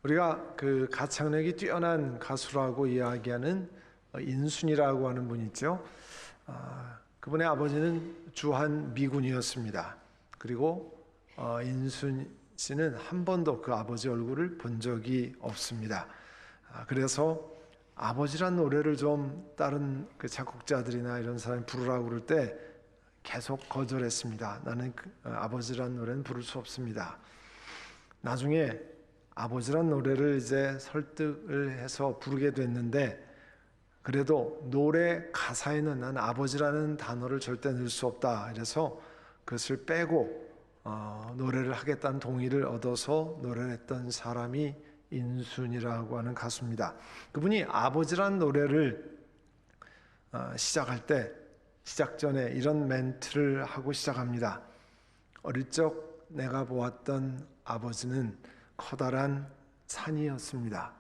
우리가 그 가창력이 뛰어난 가수라고 이야기하는 인순이라고 하는 분이 있죠. 그분의 아버지는 주한 미군이었습니다. 그리고 인순 씨는 한 번도 그 아버지 얼굴을 본 적이 없습니다. 그래서 아버지란 노래를 좀 다른 그 작곡자들이나 이런 사람이 부르라고 그럴 때 계속 거절했습니다. 나는 아버지란 노래는 부를 수 없습니다. 나중에 아버지란 노래를 이제 설득을 해서 부르게 됐는데, 그래도 노래 가사에는 난 아버지라는 단어를 절대 넣을 수 없다. 그래서 그것을 빼고 노래를 하겠다는 동의를 얻어서 노래를 했던 사람이 인순이라고 하는 가수입니다. 그분이 아버지란 노래를 시작할 때 시작 전에 이런 멘트를 하고 시작합니다. 어릴 적 내가 보았던 아버지는 커다란 산이었습니다.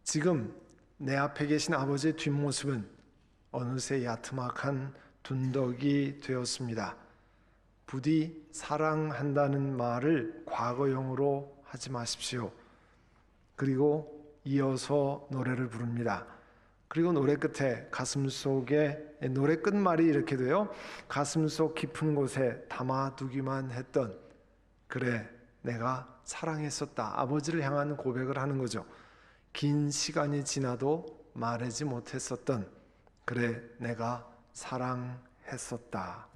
지금 내 앞에 계신 아버지의 뒷모습은 어느새 야트막한 둔덕이 되었습니다. 부디 사랑한다는 말을 과거형으로 하지 마십시오. 그리고 이어서 노래를 부릅니다. 그리고 노래 끝에 가슴속에 노래 끝말이 이렇게 돼요. 가슴속 깊은 곳에 담아두기만 했던, 그래 내가 사랑했었다. 아버지를 향한 고백을 하는 거죠. 긴 시간이 지나도 말하지 못했었던, 그래 내가 사랑했었다.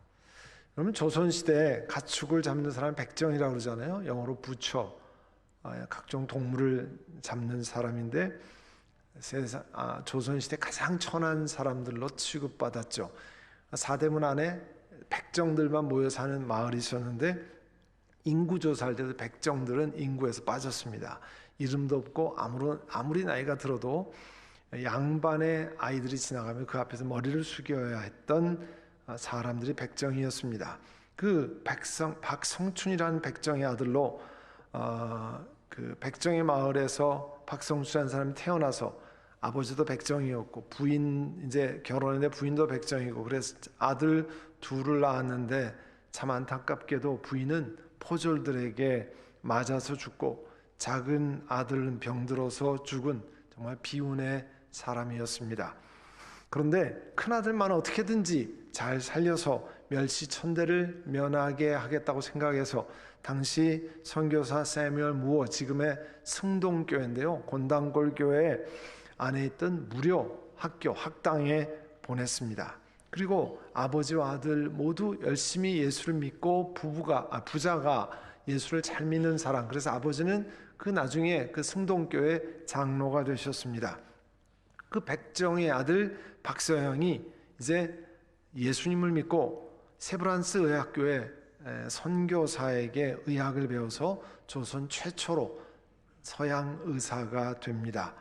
그러면 조선시대에 가축을 잡는 사람 백정이라고 그러잖아요. 영어로 부처, 각종 동물을 잡는 사람인데 조선시대 가장 천한 사람들로 취급받았죠. 사대문 안에 백정들만 모여 사는 마을이 있었는데 인구조사할 때도 백정들은 인구에서 빠졌습니다. 이름도 없고 아무리 나이가 들어도 양반의 아이들이 지나가면 그 앞에서 머리를 숙여야 했던 사람들이 백정이었습니다. 그 박성춘이라는 백정의 아들로 그 백정의 마을에서 박성춘이라는 사람이 태어나서 아버지도 백정이었고 부인 이제 결혼했는데 부인도 백정이고, 그래서 아들 둘을 낳았는데 참 안타깝게도 부인은 포졸들에게 맞아서 죽고 작은 아들은 병들어서 죽은 정말 비운의 사람이었습니다. 그런데 큰아들만 어떻게든지 잘 살려서 멸시천대를 면하게 하겠다고 생각해서 당시 선교사 세뮤얼 무어, 지금의 승동교회인데요, 곤단골교회 안에 있던 무료 학교 학당에 보냈습니다. 그리고 아버지와 아들 모두 열심히 예수를 믿고 부자가 예수를 잘 믿는 사람, 그래서 아버지는 그 나중에 그 승동교회 장로가 되셨습니다. 그 백정의 아들 박서영이 이제 예수님을 믿고 세브란스 의학교회 선교사에게 의학을 배워서 조선 최초로 서양 의사가 됩니다.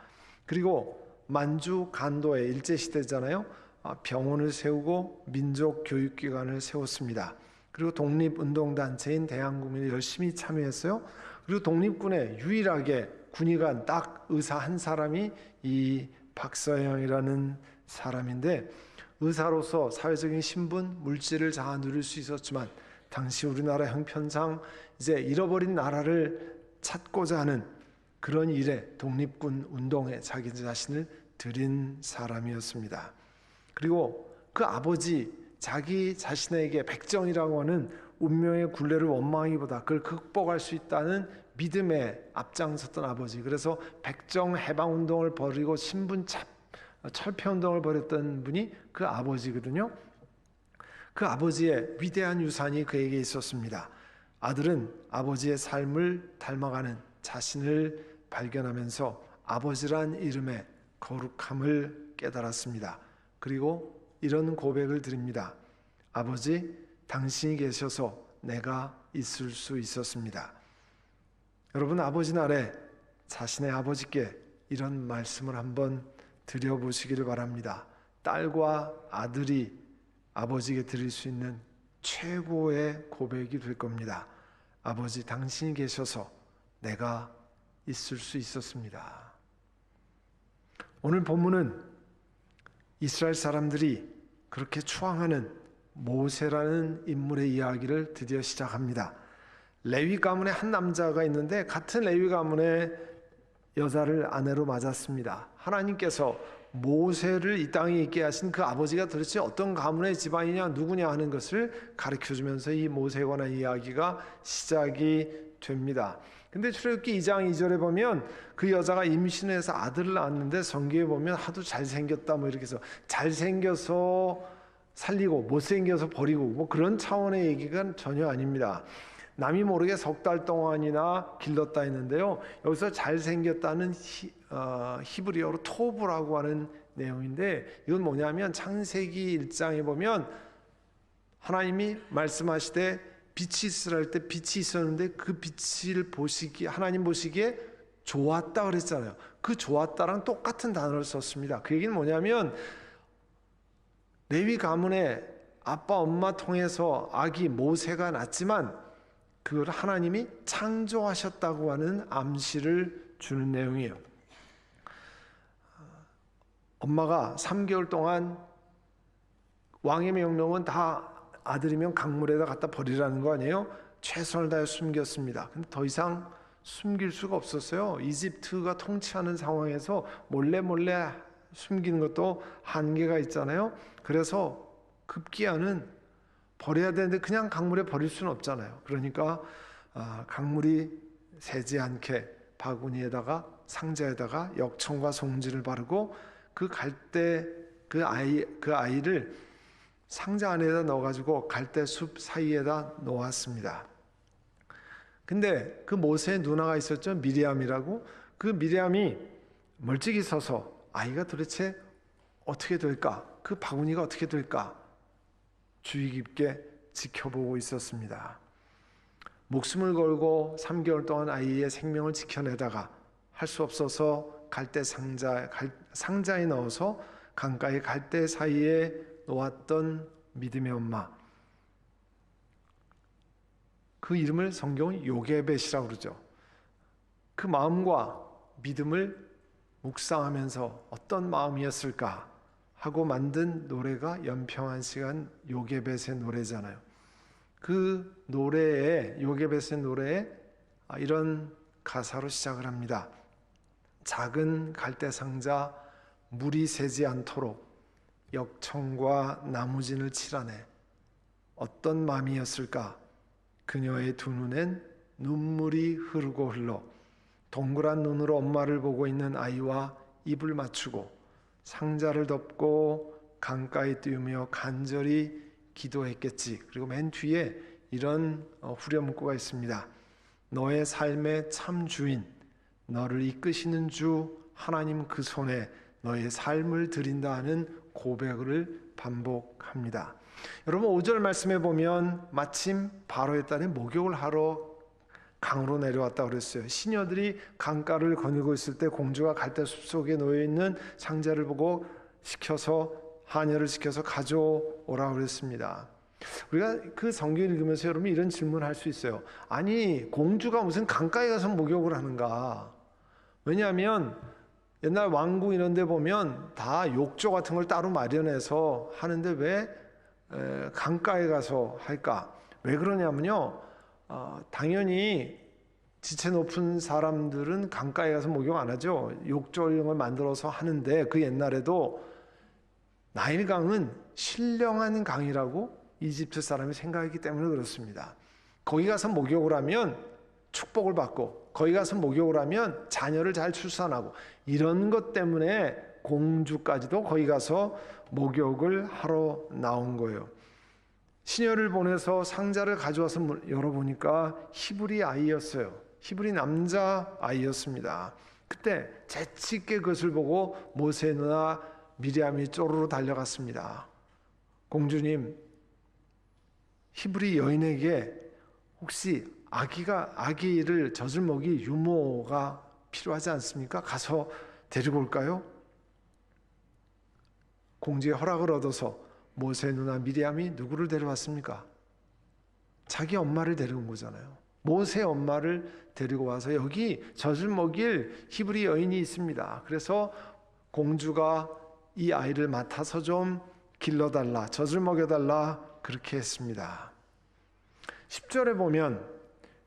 그리고 만주 간도에 일제시대잖아요. 병원을 세우고 민족교육기관을 세웠습니다. 그리고 독립운동단체인 대한국민이 열심히 참여했어요. 그리고 독립군에 유일하게 군의관 딱 의사 한 사람이 이 박서영이라는 사람인데, 의사로서 사회적인 신분, 물질을 다 누릴 수 있었지만 당시 우리나라 형편상 이제 잃어버린 나라를 찾고자 하는 그런 일에, 독립군 운동에 자기 자신을 드린 사람이었습니다. 그리고 그 아버지, 자기 자신에게 백정이라고 하는 운명의 굴레를 원망하기보다 그걸 극복할 수 있다는 믿음에 앞장섰던 아버지, 그래서 백정 해방운동을 벌이고 신분 철폐운동을 벌였던 분이 그 아버지거든요. 그 아버지의 위대한 유산이 그에게 있었습니다. 아들은 아버지의 삶을 닮아가는 자신을 발견하면서 아버지란 이름의 거룩함을 깨달았습니다. 그리고 이런 고백을 드립니다. 아버지, 당신이 계셔서 내가 있을 수 있었습니다. 여러분, 아버지 날에 자신의 아버지께 이런 말씀을 한번 드려보시기를 바랍니다. 딸과 아들이 아버지에게 드릴 수 있는 최고의 고백이 될 겁니다. 아버지, 당신이 계셔서 내가 있을 수 있었습니다. 오늘 본문은 이스라엘 사람들이 그렇게 추앙하는 모세라는 인물의 이야기를 드디어 시작합니다. 레위 가문의 한 남자가 있는데 같은 레위 가문의 여자를 아내로 맞았습니다. 하나님께서 모세를 이 땅에 있게 하신 그 아버지가 도대체 어떤 가문의 집안이냐 누구냐 하는 것을 가르쳐주면서 이 모세에 관한 이야기가 시작이 됩니다. 근데 출애굽기 2장 2절에 보면 그 여자가 임신해서 아들을 낳았는데 성경에 보면 하도 잘생겼다 뭐 이렇게 해서 잘생겨서 살리고 못생겨서 버리고 뭐 그런 차원의 얘기가 전혀 아닙니다. 남이 모르게 석 달 동안이나 길렀다 했는데요. 여기서 잘생겼다는 히브리어로 토브라고 하는 내용인데 이건 뭐냐면 창세기 1장에 보면 하나님이 말씀하시되 빛이 있으라 할 때 빛이 있었는데 그 빛을 하나님 보시기에 좋았다 그랬잖아요. 그 좋았다랑 똑같은 단어를 썼습니다. 그 얘기는 뭐냐면 레위 가문의 아빠 엄마 통해서 아기 모세가 낳았지만 그걸 하나님이 창조하셨다고 하는 암시를 주는 내용이에요. 엄마가 3개월 동안 왕의 명령은 다 아들이면 강물에다 갖다 버리라는 거 아니에요? 최선을 다해 숨겼습니다. 근데 더 이상 숨길 수가 없었어요. 이집트가 통치하는 상황에서 몰래 숨기는 것도 한계가 있잖아요. 그래서 급기야는 버려야 되는데 그냥 강물에 버릴 수는 없잖아요. 그러니까 강물이 새지 않게 바구니에다가 상자에다가 역청과 송진을 바르고 그 아이를 상자 안에다 넣어가지고 갈대숲 사이에다 놓았습니다. 근데 그 모세의 누나가 있었죠. 미리암이라고. 그 미리암이 멀찍이 서서 아이가 도대체 어떻게 될까? 그 바구니가 어떻게 될까? 주의 깊게 지켜보고 있었습니다. 목숨을 걸고 3개월 동안 아이의 생명을 지켜내다가 할 수 없어서 갈대 상자에 넣어서 강가의 갈대 사이에 놓았던 믿음의 엄마. 그 이름을 성경은 요게벳이라고 그러죠. 그 마음과 믿음을 묵상하면서 어떤 마음이었을까 하고 만든 노래가 연평한 시간 요게벳의 노래잖아요. 그 노래에 요게벳의 노래에 이런 가사로 시작을 합니다. 작은 갈대 상자 물이 새지 않도록 역청과 나무진을 칠하네. 어떤 마음이었을까? 그녀의 두 눈엔 눈물이 흐르고 흘러 동그란 눈으로 엄마를 보고 있는 아이와 입을 맞추고 상자를 덮고 강가에 띄우며 간절히 기도했겠지. 그리고 맨 뒤에 이런 후렴구가 있습니다. 너의 삶의 참 주인, 너를 이끄시는 주 하나님 그 손에 너의 삶을 드린다 하는 고백을 반복합니다. 여러분 5절 말씀에 보면 마침 바로의 딸이 목욕을 하러 강으로 내려왔다고 그랬어요. 시녀들이 강가를 거닐고 있을 때 공주가 갈대 숲속에 놓여있는 상자를 보고 하녀를 시켜서 가져오라고 그랬습니다. 우리가 그 성경을 읽으면서 여러분 이런 질문을 할 수 있어요. 아니 공주가 무슨 강가에 가서 목욕을 하는가? 왜냐하면 옛날 왕궁 이런 데 보면 다 욕조 같은 걸 따로 마련해서 하는데 왜 강가에 가서 할까? 왜 그러냐면요. 당연히 지체 높은 사람들은 강가에 가서 목욕 안 하죠. 욕조 이런 걸 만들어서 하는데 그 옛날에도 나일강은 신령한 강이라고 이집트 사람이 생각했기 때문에 그렇습니다. 거기 가서 목욕을 하면 축복을 받고 거기 가서 목욕을 하면 자녀를 잘 출산하고 이런 것 때문에 공주까지도 거기 가서 목욕을 하러 나온 거예요. 시녀를 보내서 상자를 가져와서 열어보니까 히브리 아이였어요. 히브리 남자 아이였습니다. 그때 재치있게 그것을 보고 모세 누나 미리암이 쪼르르 달려갔습니다. 공주님, 히브리 여인에게 혹시 아기를 젖을 먹일 유모가 필요하지 않습니까? 가서 데리고 올까요? 공주의 허락을 얻어서 모세 누나 미리암이 누구를 데려왔습니까? 자기 엄마를 데려온 거잖아요. 모세 엄마를 데리고 와서 여기 젖을 먹일 히브리 여인이 있습니다. 그래서 공주가 이 아이를 맡아서 좀 길러달라, 젖을 먹여달라 그렇게 했습니다. 10절에 보면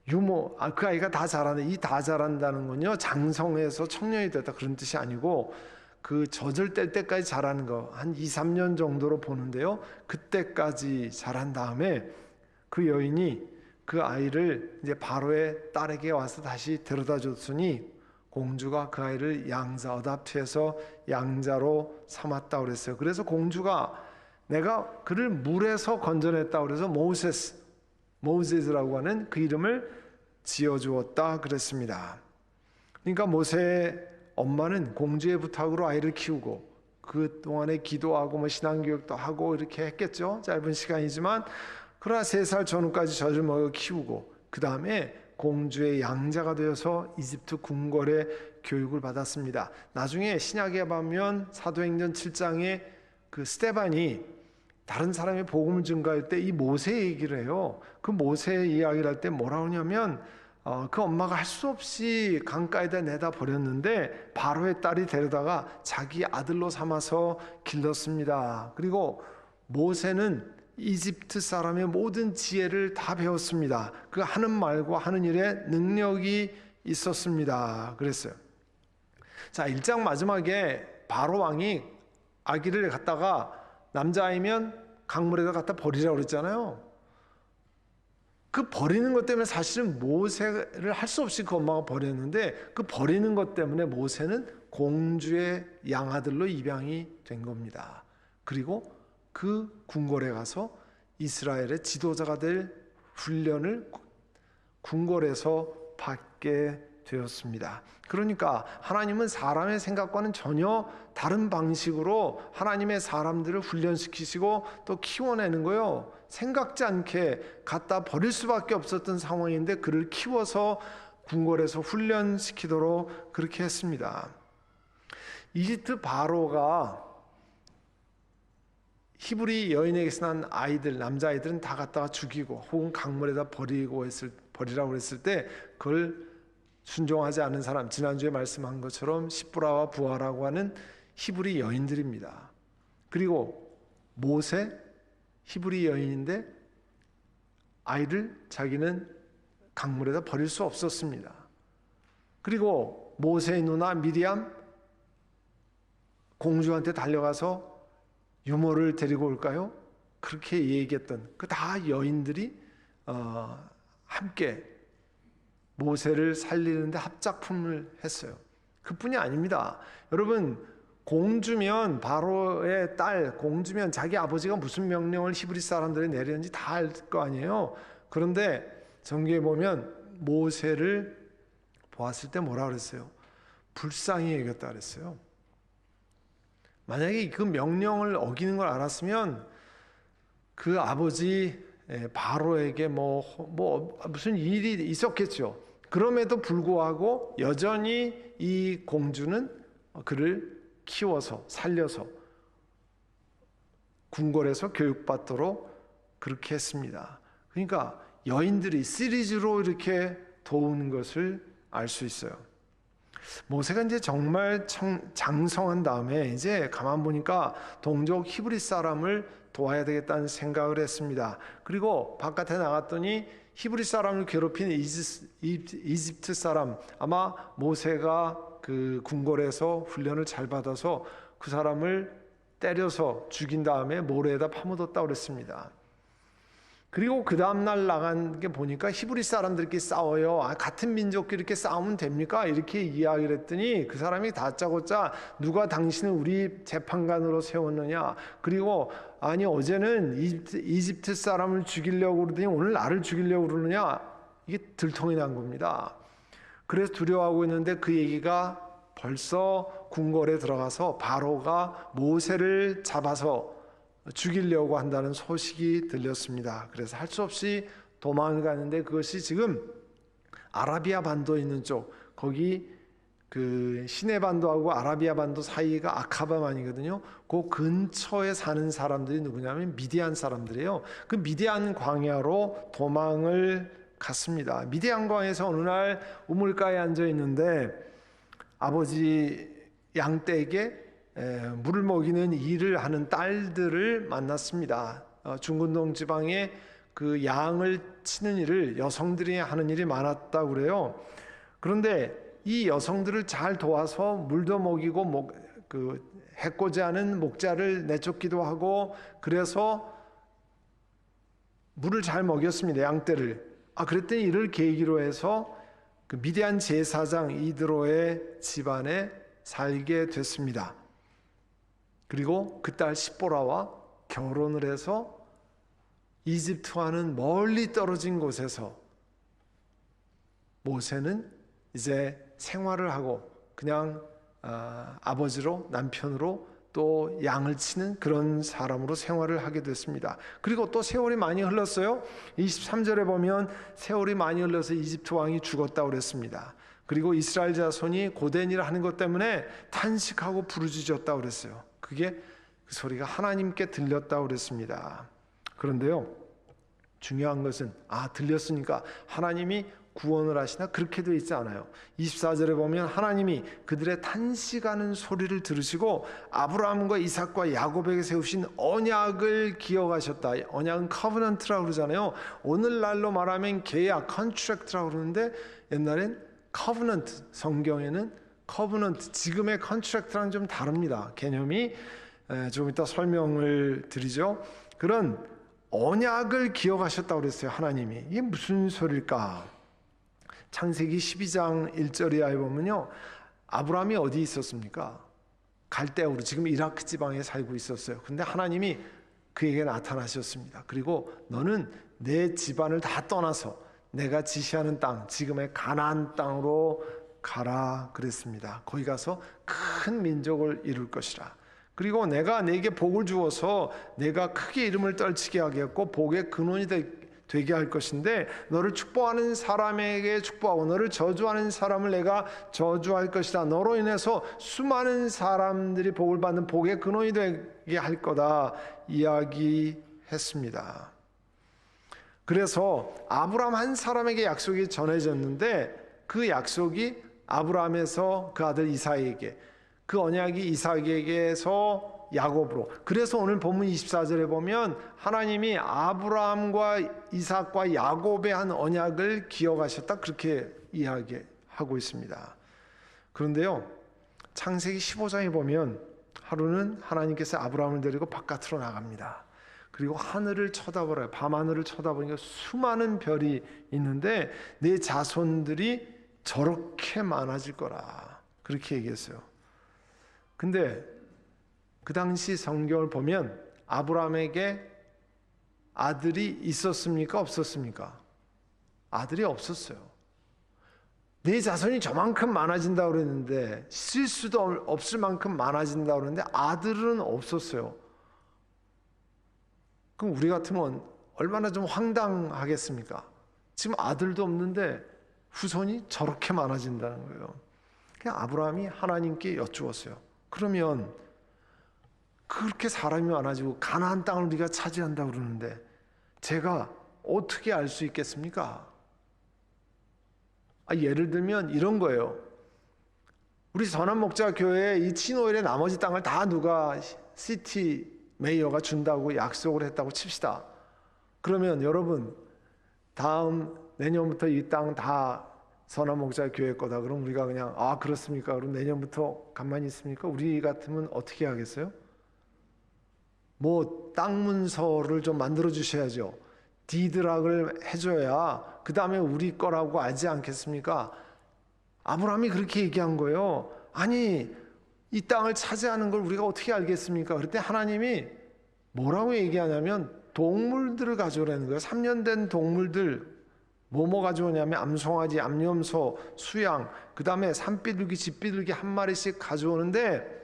그 아이가 다 자라네. 이 다 자란다는 건요, 장성해서 청년이 됐다 그런 뜻이 아니고 그 젖을 뗄 때까지 자라는 거 한 2, 3년 정도로 보는데요. 그때까지 자란 다음에 그 여인이 그 아이를 이제 바로의 딸에게 와서 다시 데려다 줬으니 공주가 그 아이를 양자, 어답트해서 양자로 삼았다 그랬어요. 그래서 공주가 내가 그를 물에서 건져냈다 그래서 모세스라고 하는 그 이름을 지어주었다 그랬습니다. 그러니까 모세의 엄마는 공주의 부탁으로 아이를 키우고 그 동안에 기도하고 뭐 신앙교육도 하고 이렇게 했겠죠. 짧은 시간이지만 그러나 3살 전후까지 젖을 먹여 키우고 그 다음에 공주의 양자가 되어서 이집트 궁궐의 교육을 받았습니다. 나중에 신약에 보면 사도행전 7장에 그 스데반이 다른 사람의 복음을 증거할 때 이 모세 얘기를 해요. 그 모세 이야기를 할 때 뭐라고 하냐면 그 엄마가 할 수 없이 강가에다 내다 버렸는데 바로의 딸이 데려다가 자기 아들로 삼아서 길렀습니다. 그리고 모세는 이집트 사람의 모든 지혜를 다 배웠습니다. 그 하는 말과 하는 일에 능력이 있었습니다. 그랬어요. 자, 1장 마지막에 바로 왕이 아기를 갖다가 남자아이면 강물에다 갖다 버리라고 그랬잖아요. 그 버리는 것 때문에 사실은 모세를 할 수 없이 그 엄마가 버렸는데 그 버리는 것 때문에 모세는 공주의 양아들로 입양이 된 겁니다. 그리고 그 궁궐에 가서 이스라엘의 지도자가 될 훈련을 궁궐에서 받게 되었습니다. 그러니까 하나님은 사람의 생각과는 전혀 다른 방식으로 하나님의 사람들을 훈련시키시고 또 키워내는 거예요. 생각지 않게 갖다 버릴 수밖에 없었던 상황인데 그를 키워서 궁궐에서 훈련시키도록 그렇게 했습니다. 이집트 바로가 히브리 여인에게서 난 아이들, 남자아이들은 다 갖다가 죽이고 혹은 강물에다 버리라고 그랬을 때 그걸 순종하지 않은 사람, 지난주에 말씀한 것처럼 시브라와 부하라고 하는 히브리 여인들입니다. 그리고 모세, 히브리 여인인데 아이를 자기는 강물에다 버릴 수 없었습니다. 그리고 모세의 누나 미리암, 공주한테 달려가서 유모를 데리고 올까요? 그렇게 얘기했던 그 다 여인들이 함께 모세를 살리는데 합작품을 했어요. 그뿐이 아닙니다. 여러분, 공주면 바로의 딸, 공주면 자기 아버지가 무슨 명령을 히브리 사람들이 내렸는지 다 알 거 아니에요. 그런데 성경에 보면 모세를 보았을 때 뭐라 그랬어요? 불쌍히 여겼다 그랬어요. 만약에 그 명령을 어기는 걸 알았으면 그 아버지 바로에게 무슨 일이 있었겠죠. 그럼에도 불구하고 여전히 이 공주는 그를 키워서 살려서 궁궐에서 교육받도록 그렇게 했습니다. 그러니까 여인들이 시리즈로 이렇게 도우는 것을 알 수 있어요. 모세가 이제 정말 장성한 다음에 이제 가만 보니까 동족 히브리 사람을 도와야 되겠다는 생각을 했습니다. 그리고 바깥에 나갔더니 히브리 사람을 괴롭힌 이집트 사람, 아마 모세가 그 궁궐에서 훈련을 잘 받아서 그 사람을 때려서 죽인 다음에 모래에다 파묻었다고 그랬습니다. 그리고 그 다음날 나간 게 보니까 히브리 사람들끼리 싸워요. 같은 민족끼리 이렇게 싸우면 됩니까? 이렇게 이야기를 했더니 그 사람이 다짜고짜 누가 당신을 우리 재판관으로 세웠느냐. 그리고 아니 어제는 이집트 사람을 죽이려고 그러더니 오늘 나를 죽이려고 그러느냐. 이게 들통이 난 겁니다. 그래서 두려워하고 있는데 그 얘기가 벌써 궁궐에 들어가서 바로가 모세를 잡아서 죽이려고 한다는 소식이 들렸습니다. 그래서 할 수 없이 도망을 가는데 그것이 지금 아라비아 반도에 있는 쪽, 거기 그 시내 반도하고 아라비아 반도 사이가 아카바만이거든요. 그 근처에 사는 사람들이 누구냐면 미디안 사람들이에요. 그 미디안 광야로 도망을 갔습니다. 미디안 광야에서 어느 날 우물가에 앉아 있는데 아버지 양떼에게 물을 먹이는 일을 하는 딸들을 만났습니다. 중근동 지방에 그 양을 치는 일을 여성들이 하는 일이 많았다고 그래요. 그런데 이 여성들을 잘 도와서 물도 먹이고 해코지 하는 목자를 내쫓기도 하고, 그래서 물을 잘 먹였습니다. 양떼를. 그랬더니 이를 계기로 해서 그 미디안 제사장 이드로의 집안에 살게 됐습니다. 그리고 그 딸 시보라와 결혼을 해서 이집트와는 멀리 떨어진 곳에서 모세는 이제 생활을 하고 그냥 아버지로, 남편으로 또 양을 치는 그런 사람으로 생활을 하게 됐습니다. 그리고 또 세월이 많이 흘렀어요. 23절에 보면 세월이 많이 흘러서 이집트 왕이 죽었다고 그랬습니다. 그리고 이스라엘 자손이 고된 일을 하는 것 때문에 탄식하고 부르짖었다고 그랬어요. 그게 그 소리가 하나님께 들렸다고 그랬습니다. 그런데요, 중요한 것은 들렸으니까 하나님이 구원을 하시나? 그렇게 되어 있지 않아요. 24절에 보면 하나님이 그들의 탄식하는 소리를 들으시고 아브라함과 이삭과 야곱에게 세우신 언약을 기억하셨다. 언약은 커버넌트라고 그러잖아요. 오늘날로 말하면 계약, 컨트랙트라고 그러는데 옛날엔 커버넌트, 성경에는 커버넌트, 지금의 컨트랙트랑 좀 다릅니다. 개념이. 좀 이따 설명을 드리죠. 그런 언약을 기억하셨다고 그랬어요. 하나님이. 이게 무슨 소리일까? 창세기 12장 1절 이하에 보면요, 아브라함이 어디 있었습니까? 갈대아우르, 지금 이라크 지방에 살고 있었어요. 근데 하나님이 그에게 나타나셨습니다. 그리고 너는 내 집안을 다 떠나서 내가 지시하는 땅, 지금의 가나안 땅으로 가라 그랬습니다. 거기 가서 큰 민족을 이룰 것이라. 그리고 내가 네게 복을 주어서 내가 크게 이름을 떨치게 하겠고 복의 근원이 되게 할 것인데, 너를 축복하는 사람에게 축복하고 너를 저주하는 사람을 내가 저주할 것이다. 너로 인해서 수많은 사람들이 복을 받는 복의 근원이 되게 할 거다 이야기했습니다. 그래서 아브라함 한 사람에게 약속이 전해졌는데 그 약속이 아브라함에서 그 아들 이삭에게, 그 언약이 이삭에게서 야곱으로. 그래서 오늘 본문 24절에 보면 하나님이 아브라함과 이삭과 야곱의 한 언약을 기억하셨다, 그렇게 이야기하고 있습니다. 그런데요, 창세기 15장에 보면 하루는 하나님께서 아브라함을 데리고 바깥으로 나갑니다. 그리고 하늘을 쳐다보라요. 밤하늘을 쳐다보니까 수많은 별이 있는데 내 자손들이 저렇게 많아질 거라, 그렇게 얘기했어요. 근데 그 당시 성경을 보면 아브라함에게 아들이 있었습니까? 없었습니까? 아들이 없었어요. 내 자손이 저만큼 많아진다고 그랬는데, 쓸 수도 없을 만큼 많아진다고 그랬는데 아들은 없었어요. 그럼 우리 같으면 얼마나 좀 황당하겠습니까? 지금 아들도 없는데 후손이 저렇게 많아진다는 거예요. 그냥 아브라함이 하나님께 여쭈었어요. 그러면 그렇게 사람이 많아지고 가나안 땅을 우리가 차지한다고 그러는데 제가 어떻게 알 수 있겠습니까? 예를 들면 이런 거예요. 우리 선한목자교회에 이 친오일의 나머지 땅을 다 누가 시티 메이어가 준다고 약속을 했다고 칩시다. 그러면 여러분, 다음 내년부터 이 땅 다 선한목자교회 거다. 그럼 우리가 그냥 그렇습니까? 그럼 내년부터 가만히 있습니까? 우리 같으면 어떻게 하겠어요? 땅 문서를 좀 만들어 주셔야죠. 디드락을 해줘야 그 다음에 우리 거라고 알지 않겠습니까? 아브라함이 그렇게 얘기한 거예요. 아니, 이 땅을 차지하는 걸 우리가 어떻게 알겠습니까? 그럴 때 하나님이 뭐라고 얘기하냐면 동물들을 가져오라는 거예요. 3년 된 동물들, 뭐뭐 가져오냐면 암송아지, 암염소, 수양, 그 다음에 산비둘기, 집비둘기 한 마리씩 가져오는데,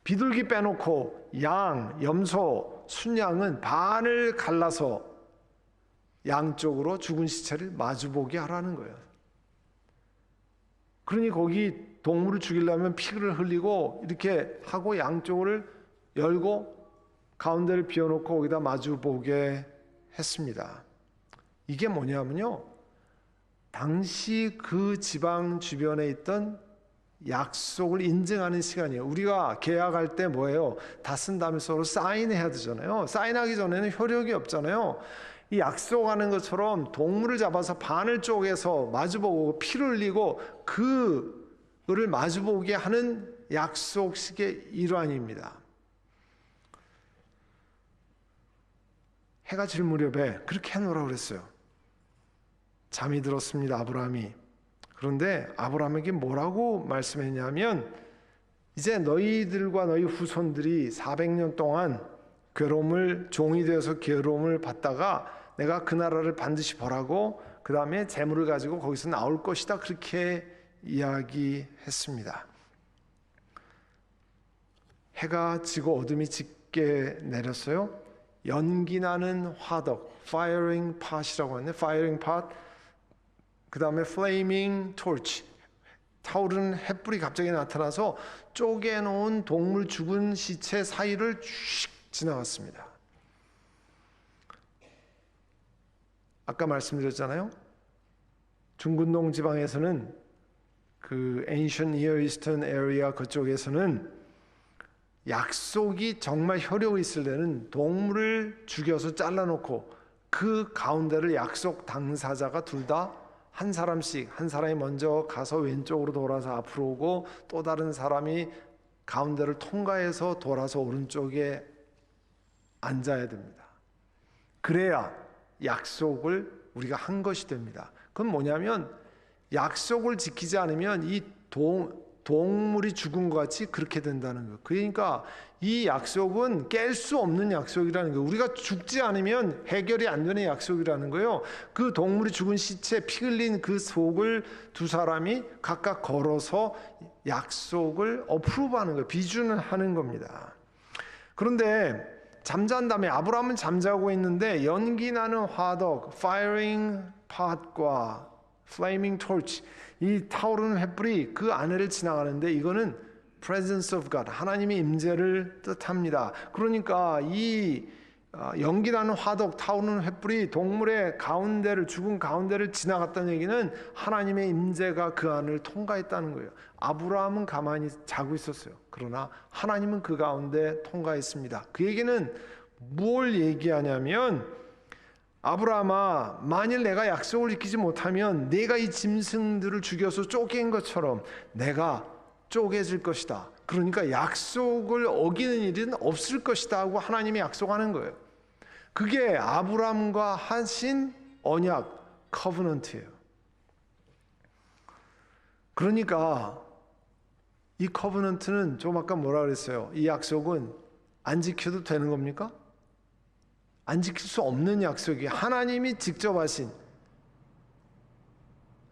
비둘기 빼놓고 양, 염소, 순양은 반을 갈라서 양쪽으로 죽은 시체를 마주보게 하라는 거예요. 그러니 거기 동물을 죽이려면 피를 흘리고 이렇게 하고 양쪽을 열고 가운데를 비워놓고 거기다 마주보게 했습니다. 이게 뭐냐면요, 당시 그 지방 주변에 있던 약속을 인증하는 시간이에요. 우리가 계약할 때 뭐예요? 다 쓴 다음에 서로 사인해야 되잖아요. 사인하기 전에는 효력이 없잖아요. 이 약속하는 것처럼 동물을 잡아서 반을 쪼개서 마주보고 피를 흘리고 그를 마주보게 하는 약속식의 일환입니다. 해가 질 무렵에 그렇게 해놓으라고 그랬어요. 잠이 들었습니다, 아브라함이. 그런데 아브라함에게 뭐라고 말씀했냐면, 이제 너희들과 너희 후손들이 400년 동안 괴로움을, 종이 되어서 괴로움을 받다가 내가 그 나라를 반드시 벌하고 그 다음에 재물을 가지고 거기서 나올 것이다, 그렇게 이야기했습니다. 해가 지고 어둠이 짙게 내렸어요. 연기나는 화덕, firing pot이라고 하는데, firing pot, 그 다음에 flaming torch, 타오르는 횃불이 갑자기 나타나서 쪼개놓은 동물 죽은 시체 사이를 쭉 지나갔습니다. 아까 말씀드렸잖아요. 중근동 지방에서는 그 Ancient Near Eastern Area 그쪽에서는 약속이 정말 효력이 있을 때는 동물을 죽여서 잘라놓고 그 가운데를 약속 당사자가 둘 다 한 사람씩, 한 사람이 먼저 가서 왼쪽으로 돌아서 앞으로 오고 또 다른 사람이 가운데를 통과해서 돌아서 오른쪽에 앉아야 됩니다. 그래야 약속을 우리가 한 것이 됩니다. 그건 뭐냐면 약속을 지키지 않으면 이 동물이 죽은 것 같이 그렇게 된다는 거예요. 그러니까 이 약속은 깰 수 없는 약속이라는 거예요. 우리가 죽지 않으면 해결이 안 되는 약속이라는 거예요. 그 동물이 죽은 시체, 피 흘린 그 속을 두 사람이 각각 걸어서 약속을 어프로브하는 거예요. 비준하는 겁니다. 그런데 잠잔 다음에 아브라함은 잠자고 있는데 연기 나는 화덕, firing pot과 flaming torch, 이 타오르는 횃불이 그 안에를 지나가는데 이거는 presence of God, 하나님의 임재를 뜻합니다. 그러니까 이 연기나는 화덕, 타오르는 횃불이 동물의 가운데를, 죽은 가운데를 지나갔다는 얘기는 하나님의 임재가 그 안을 통과했다는 거예요. 아브라함은 가만히 자고 있었어요. 그러나 하나님은 그 가운데 통과했습니다. 그 얘기는 뭘 얘기하냐면, 아브라함아, 만일 내가 약속을 지키지 못하면 내가 이 짐승들을 죽여서 쪼갠 것처럼 내가 쪼개질 것이다. 그러니까 약속을 어기는 일은 없을 것이다 하고 하나님이 약속하는 거예요. 그게 아브라함과 하신 언약, 커버넌트예요. 그러니까 이 커버넌트는 좀 아까 뭐라 그랬어요? 이 약속은 안 지켜도 되는 겁니까? 안 지킬 수 없는 약속이 하나님이 직접 하신,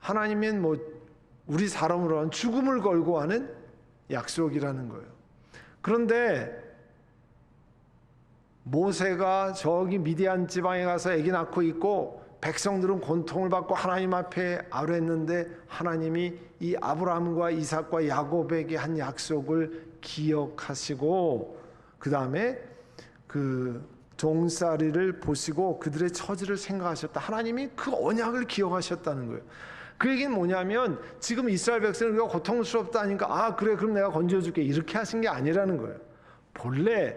하나님은 우리 사람으로 하는 죽음을 걸고 하는 약속이라는 거예요. 그런데 모세가 저기 미디안 지방에 가서 아기 낳고 있고 백성들은 고통을 받고 하나님 앞에 아뢰했는데 하나님이 이 아브라함과 이삭과 야곱에게 한 약속을 기억하시고 그 다음에 그 종살이를 보시고 그들의 처지를 생각하셨다. 하나님이 그 언약을 기억하셨다는 거예요. 그 얘기는 뭐냐면 지금 이스라엘 백성은 우리가 고통스럽다니까 그래 그럼 내가 건져줄게 이렇게 하신 게 아니라는 거예요. 본래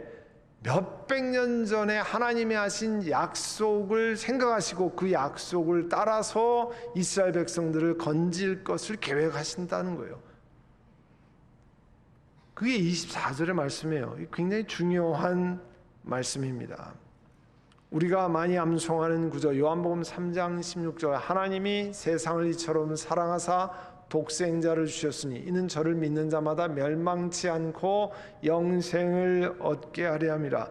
몇백 년 전에 하나님이 하신 약속을 생각하시고 그 약속을 따라서 이스라엘 백성들을 건질 것을 계획하신다는 거예요. 그게 24절의 말씀이에요. 굉장히 중요한 말씀입니다. 우리가 많이 암송하는 구절, 요한복음 3장 16절, 하나님이 세상을 이처럼 사랑하사 독생자를 주셨으니 이는 저를 믿는 자마다 멸망치 않고 영생을 얻게 하려 함이라.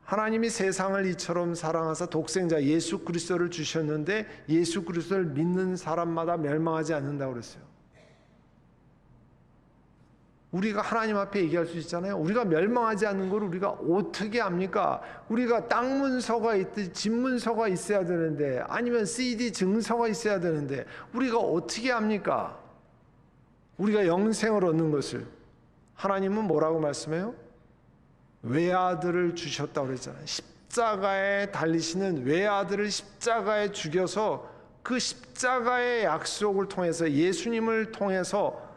하나님이 세상을 이처럼 사랑하사 독생자 예수 그리스도를 주셨는데 예수 그리스도를 믿는 사람마다 멸망하지 않는다고 그랬어요. 우리가 하나님 앞에 얘기할 수 있잖아요. 우리가 멸망하지 않는 걸 우리가 어떻게 합니까? 우리가 땅 문서가 있듯이 집 문서가 있어야 되는데, 아니면 CD 증서가 있어야 되는데 우리가 어떻게 합니까? 우리가 영생을 얻는 것을 하나님은 뭐라고 말씀해요? 외아들을 주셨다고 그랬잖아요. 십자가에 달리시는 외아들을 십자가에 죽여서 그 십자가의 약속을 통해서 예수님을 통해서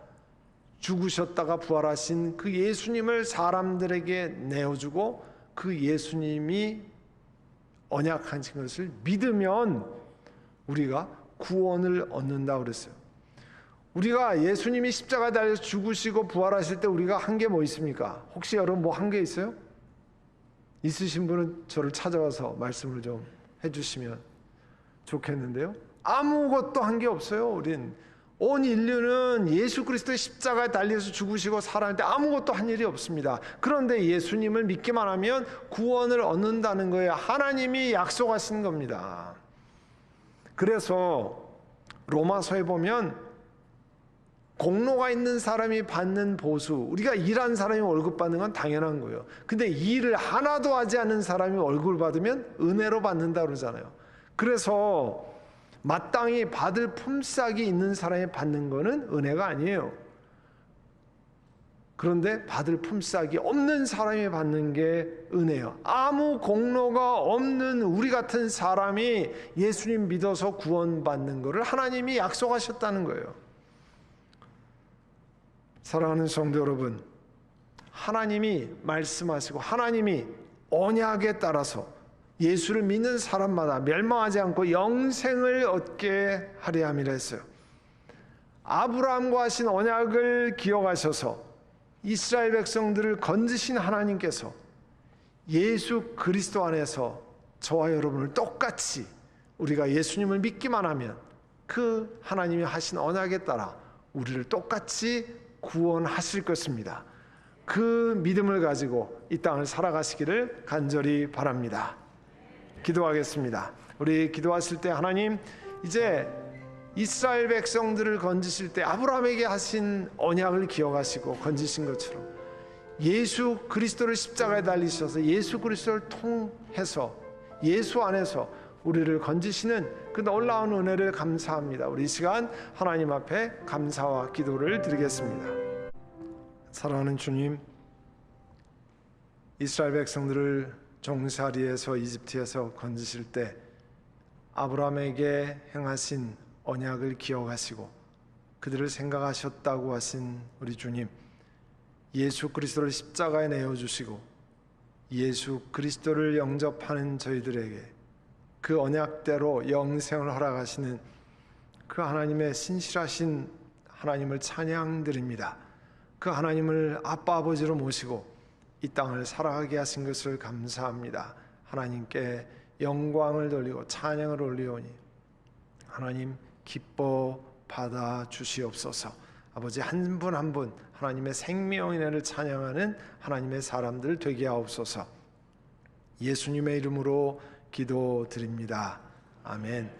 죽으셨다가 부활하신 그 예수님을 사람들에게 내어주고 그 예수님이 언약하신 것을 믿으면 우리가 구원을 얻는다 그랬어요. 우리가 예수님이 십자가에 달려서 죽으시고 부활하실 때 우리가 한 게 뭐 있습니까? 혹시 여러분 뭐 한 게 있어요? 있으신 분은 저를 찾아와서 말씀을 좀 해주시면 좋겠는데요. 아무것도 한 게 없어요. 우린 온 인류는 예수 그리스도의 십자가에 달려서 죽으시고 살아날 때 아무것도 한 일이 없습니다. 그런데 예수님을 믿기만 하면 구원을 얻는다는 거예요. 하나님이 약속하신 겁니다. 그래서 로마서에 보면 공로가 있는 사람이 받는 보수, 우리가 일한 사람이 월급 받는 건 당연한 거예요. 근데 일을 하나도 하지 않는 사람이 월급을 받으면 은혜로 받는다 그러잖아요. 그래서 마땅히 받을 품삯이 있는 사람이 받는 거는 은혜가 아니에요. 그런데 받을 품삯이 없는 사람이 받는 게 은혜예요. 아무 공로가 없는 우리 같은 사람이 예수님 믿어서 구원받는 것을 하나님이 약속하셨다는 거예요. 사랑하는 성도 여러분, 하나님이 말씀하시고 하나님이 언약에 따라서 예수를 믿는 사람마다 멸망하지 않고 영생을 얻게 하려 함이라 했어요. 아브라함과 하신 언약을 기억하셔서 이스라엘 백성들을 건지신 하나님께서 예수 그리스도 안에서 저와 여러분을 똑같이 우리가 예수님을 믿기만 하면 그 하나님이 하신 언약에 따라 우리를 똑같이 구원하실 것입니다. 그 믿음을 가지고 이 땅을 살아가시기를 간절히 바랍니다. 기도하겠습니다. 우리 기도하실 때 하나님, 이제 이스라엘 백성들을 건지실 때 아브라함에게 하신 언약을 기억하시고 건지신 것처럼 예수 그리스도를 십자가에 달리셔서 예수 그리스도를 통해서 예수 안에서 우리를 건지시는 그 놀라운 은혜를 감사합니다. 우리 이 시간 하나님 앞에 감사와 기도를 드리겠습니다. 사랑하는 주님, 이스라엘 백성들을 종살이에서 이집트에서 건지실 때 아브라함에게 행하신 언약을 기억하시고 그들을 생각하셨다고 하신 우리 주님, 예수 그리스도를 십자가에 내어주시고 예수 그리스도를 영접하는 저희들에게 그 언약대로 영생을 허락하시는 그 하나님의 신실하신 하나님을 찬양드립니다. 그 하나님을 아빠 아버지로 모시고 이 땅을 살아가게 하신 것을 감사합니다. 하나님께 영광을 돌리고 찬양을 올리오니 하나님 기뻐 받아 주시옵소서. 아버지 한 분 한 분 하나님의 생명의 은혜를 찬양하는 하나님의 사람들 되게 하옵소서. 예수님의 이름으로 기도드립니다. 아멘.